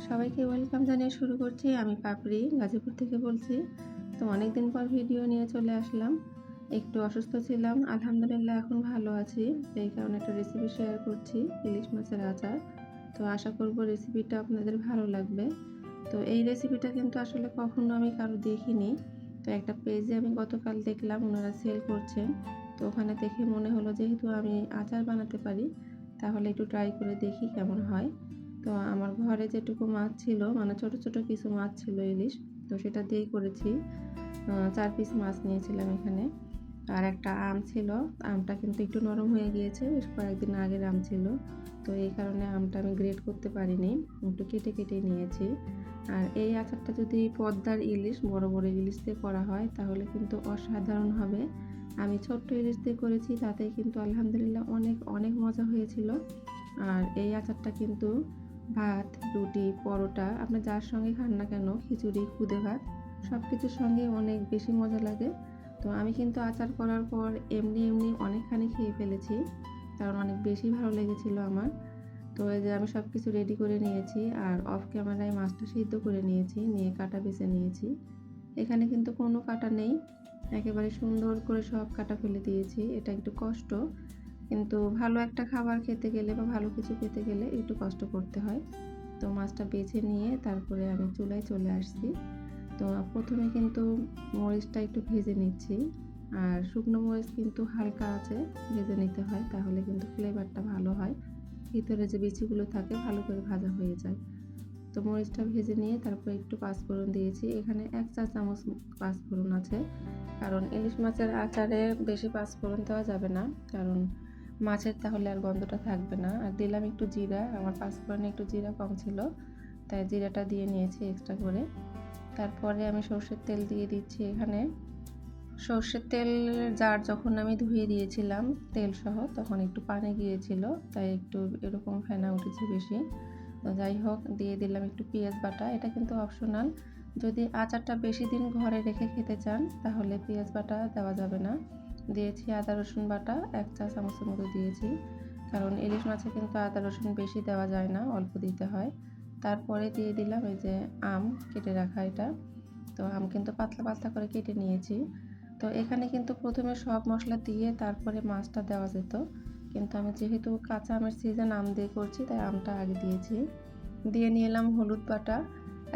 সবাইকে ওয়েলকাম জানিয়ে শুরু করছি। আমি পাপড়ি গাজীপুর থেকে বলছি। তো অনেকদিন পর ভিডিও নিয়ে চলে আসলাম। একটু অসুস্থ ছিলাম, আলহামদুলিল্লাহ এখন ভালো আছি। এই কারণে একটা রেসিপি শেয়ার করছি, ইলিশ মাছের আচার। তো আশা করব রেসিপিটা আপনাদের ভালো লাগবে। তো এই রেসিপিটা কিন্তু আসলে কখনো আমি কারো দেখিনি। তো একটা পেজে আমি গতকাল দেখলাম ওনারা সেল করছেন। তো ওখানে দেখে মনে হলো যেহেতু আমি আচার বানাতে পারি, তাহলে একটু ট্রাই করে দেখি কেমন হয়। তো আমার ঘরে যেটুকু মাছ ছিল, মানে ছোট ছোট কিছু মাছ ছিল ইলিশ, তো সেটা দিয়েই করেছি। 4 পিস মাছ নিয়েছিলাম এখানে। আর একটা আম ছিল, আমটা কিন্তু একটু নরম হয়ে গিয়েছে, বেশ কয়েকদিন আগের আম ছিল। তো এই কারণে আমটা আমি গ্রেট করতে পারিনি, একটু কেটে কেটে নিয়েছি। আর এই আচারটা যদি পদ্মার ইলিশ, বড় বড় ইলিশ দিয়ে করা হয় তাহলে কিন্তু অসাধারণ হবে। আমি ছোট্ট ইলিশ দিয়ে করেছি, তাতেই কিন্তু আলহামদুলিল্লাহ অনেক অনেক মজা হয়েছিল। আর এই আচারটা কিন্তু ভাত, রুটি, পরোটা আপনি যার সঙ্গে খান না কেন, খিচুড়ি, খুদে ভাত সব কিছুর সঙ্গে অনেক বেশি মজা লাগে। তো আমি কিন্তু আচার করার পর এমনি এমনি অনেকখানি খেয়ে ফেলেছি, কারণ অনেক বেশি ভালো লেগেছিল আমার। তো এই যে আমি সব কিছু রেডি করে নিয়েছি, আর অফ ক্যামেরায় মাছটা সিদ্ধ করে নিয়েছি, নিয়ে কাটা বেছে নিয়েছি। এখানে কিন্তু কোনো কাটা নেই, একেবারে সুন্দর করে সব কাটা ফেলে দিয়েছি। এটা একটু কষ্ট, কিন্তু ভালো একটা খাবার খেতে গেলে বা ভালো কিছু খেতে গেলে একটু কষ্ট করতে হয়। তো মাছটা বেছে নিয়ে তারপরে আমি চুলায় চলে আসছি। তো প্রথমে কিন্তু মরিচটা একটু ভেজে নিচ্ছি, আর শুকনো মরিচ কিন্তু হালকা আছে ভেজে নিতে হয়, তাহলে কিন্তু ফ্লেভারটা ভালো হয়, ভিতরে যে বিচিগুলো থাকে ভালো করে ভাজা হয়ে যায়। তো মরিচটা ভেজে নিয়ে তারপর একটু পাঁচফোড়ন দিয়েছি, এখানে 1 চা চামচ পাঁচফোড়ন আছে, কারণ ইলিশ মাছের আচারে বেশি পাঁচফোড়ন দেওয়া যাবে না, কারণ মাছের তাহলে আর গন্ধটা থাকবে না। আর দিলাম একটু জিরা, আমার পাঁচফোড়নে একটু জিরা কম ছিল, তাই জিরাটা দিয়ে নিয়েছি এক্সট্রা করে। তারপরে আমি সর্ষের তেল দিয়ে দিচ্ছি এখানে। সর্ষের তেল জার যখন আমি ধুয়ে দিয়েছিলাম তেল সহ, তখন একটু পানি গিয়েছিল, তাই একটু এরকম ফেনা উঠেছে বেশি। তো যাই হোক, দিয়ে দিলাম একটু পেঁয়াজ বাটা, এটা কিন্তু অপশনাল। যদি আচারটা বেশি দিন ঘরে রেখে খেতে চান তাহলে পেঁয়াজ বাটা দেওয়া যাবে না। দিয়েছি আদা রসুন বাটা 1 চা চামচের মতো দিয়েছি, কারণ ইলিশ মাছে কিন্তু আদা রসুন বেশি দেওয়া যায় না, অল্প দিতে হয়। তারপরে দিয়ে দিলাম এই যে আম কেটে রাখা, এটা তো আম কিন্তু পাতলা পাতলা করে কেটে নিয়েছি। তো এখানে কিন্তু প্রথমে সব মশলা দিয়ে তারপরে মাছটা দেওয়া যেত, কিন্তু আমি যেহেতু কাঁচা আমের সিজন আম দিয়ে করছি, তাই আমটা আগে দিয়েছি। দিয়ে নিয়ে এলাম হলুদ বাটা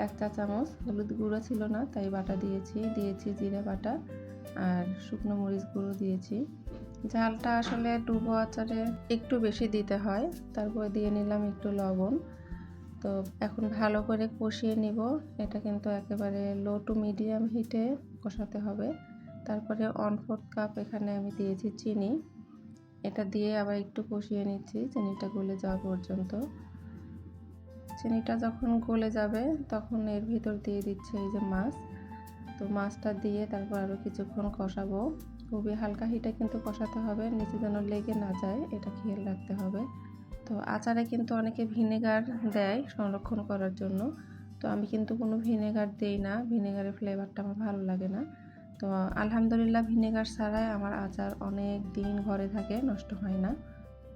1 চা চামচ, হলুদ গুঁড়ো ছিল না তাই বাটা দিয়েছি। দিয়েছি জিরা বাটা আর শুকনো মরিচ গুঁড়ো দিয়েছি। ঝালটা আসলে ডুবো আচারে একটু বেশি দিতে হয়। তারপর দিয়ে নিলাম একটু লবণ। তো এখন ভালো করে কষিয়ে নিব, এটা কিন্তু একেবারে লো টু মিডিয়াম হিটে কষাতে হবে। তারপরে 1/4 কাপ এখানে আমি দিয়েছি চিনি, এটা দিয়ে আবার একটু কষিয়ে নিচ্ছি চিনিটা গলে যাওয়া পর্যন্ত। চিনিটা যখন গলে যাবে তখন এর ভিতর দিয়ে দিচ্ছে এই যে মাছ। তো মাছটা দিয়ে তারপর আরও কিছুক্ষণ কষাবো, খুবই হালকা হিটে কিন্তু কষাতে হবে, নিচে যেন লেগে না যায়, এটা খেয়াল রাখতে হবে। তো আচারে কিন্তু অনেকে ভিনেগার দেয় সংরক্ষণ করার জন্য, তো আমি কিন্তু কোনো ভিনেগার দেই না, ভিনেগারের ফ্লেভারটা আমার ভালো লাগে না। তো আলহামদুলিল্লাহ ভিনেগার ছাড়াই আমার আচার অনেক দিন ঘরে থাকে, নষ্ট হয় না।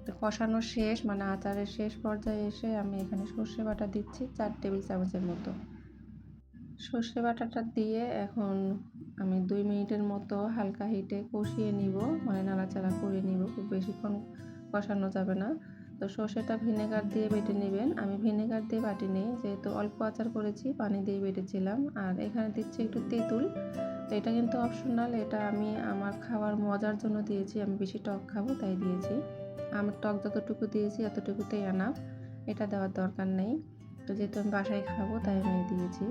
তো কষানো শেষ, মানে আচারের শেষ পর্যায়ে এসে আমি এখানে সর্ষে বাটা দিচ্ছি 4 টেবিল চামচের মতো। সর্ষে বাটাটা দিয়ে এখন আমি 2 মিনিটের মতো হালকা হিটে কষিয়ে নিব, মানে নাড়াচাড়া করে নিব, খুব বেশিক্ষণ কষানো যাবে না। তো সর্ষেটা ভিনেগার দিয়ে বেটে নেবেন, আমি ভিনেগার দিয়ে বাটিনি, যেহেতু অল্প আচার করেছি পানি দিয়ে বেটেছিলাম। আর এখানে দিচ্ছি একটু তেঁতুল, তো এটা কিন্তু অপশনাল, এটা আমি আমার খাওয়ার মজার জন্য দিয়েছি, আমি বেশি টক খাবো তাই দিয়েছি। আমার টক যতটুকু দিয়েছি এতটুকুতেই এনাফ, এটা দেওয়ার দরকার নেই। তো যেহেতু আমি বাসায় খাবো তাই আমি দিয়েছি।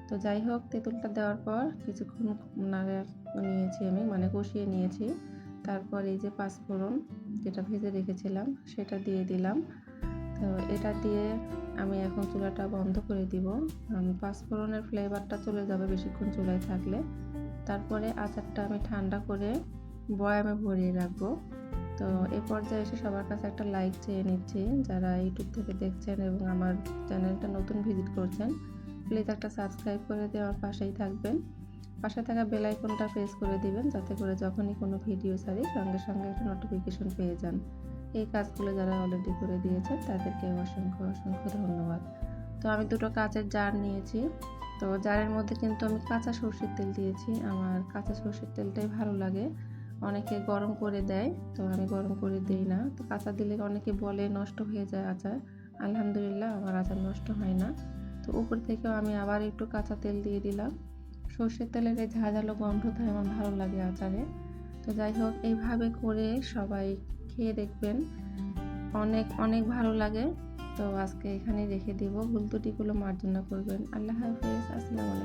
তো যাই হোক, তেঁতুলটা দেওয়ার পর কিছুক্ষণ নাড়া নিয়েছি আমি, মানে কষিয়ে নিয়েছি। তারপর এই যে পাঁচফোড়ন যেটা ভেজে রেখেছিলাম সেটা দিয়ে দিলাম। তো এটা দিয়ে আমি এখন চুলাটা বন্ধ করে দিব, পাঁচফোড়নের ফ্লেভারটা চলে যাবে বেশিক্ষণ চুলায় থাকলে। তারপরে আচারটা আমি ঠান্ডা করে বয়ামে ভরিয়ে রাখবো। তো এ পর্যায়ে এসে সবার কাছে একটা লাইক চেয়ে নিচ্ছি, যারা ইউটিউব থেকে দেখছেন এবং আমার চ্যানেলটা নতুন ভিজিট করছেন, প্লিজ একটা সাবস্ক্রাইব করে দিয়ে আমার পাশেই থাকবেন। পাশে থাকা বেল আইকনটা প্রেস করে দিবেন, যাতে করে যখনই কোনো ভিডিও ছাড়ি সঙ্গে সঙ্গে একটা নোটিফিকেশন পেয়ে যান। এই কাজগুলো যারা অলরেডি করে দিয়েছেন তাদেরকে অসংখ্য অসংখ্য ধন্যবাদ। তো আমি দুটো কাঁচের জার নিয়েছি। তো জারের মধ্যে কিন্তু আমি কাঁচা সরষের তেল দিয়েছি। আমার কাঁচা সরষের তেলটাই ভালো লাগে। অনেকে গরম করে দেয়, তো আমি গরম করে দিই না। তো কাঁচা দিলে অনেকে বলে নষ্ট হয়ে যায় আচার। আলহামদুলিল্লাহ আমার আচার নষ্ট হয় না। তো উপর থেকেও আমি আবার একটু কাঁচা তেল দিয়ে দিলাম। সরষের তেলের এই ঝাঁঝালো গন্ধটা আমার ভালো লাগে আচারে। তো যাই হোক, এইভাবে করে সবাই খেয়ে দেখবেন, অনেক অনেক ভালো লাগে। তো আজকে এখানেই রেখে দিব। ভুল ত্রুটিগুলো মার্জনা করবেন। আল্লাহ হাফেজ। আসসালামু আলাইকুম।